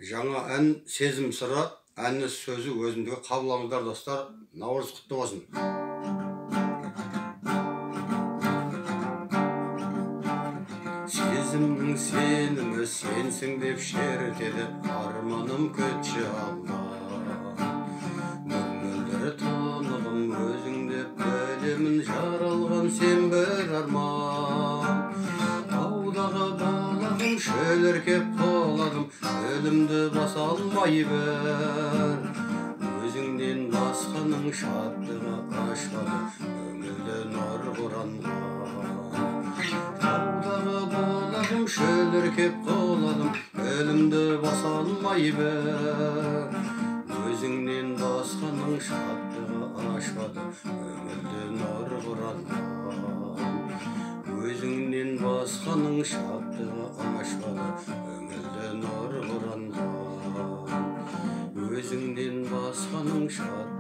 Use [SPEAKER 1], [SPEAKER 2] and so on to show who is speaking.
[SPEAKER 1] Жаңа ән сезім сыры, әннің сөзі өзіндегі қабыл алыңыздар достар. Наурыз құтты болсын. Сезімнің сенімі сенсің деп шертеді, арманым күтші алда. Мөлдір танығым өзіңде білемін, жаралған сен бір арман. Таудағы балағым шөліркеп қоладым, өлімді баса алмай бір. Өзіңнен басқаның шаттығы ашпады, көңілді нұр құранған. Таудағы балағым шөліркеп қоладым, өлімді баса алмай бір. Өзіңнен басқаның шаттығы ашпады, көңілді нұр құранған. Өзіңнен басқаның шаттығы ашпады, көңілді нұр құранған. Өзіңнен басқаның шаттығы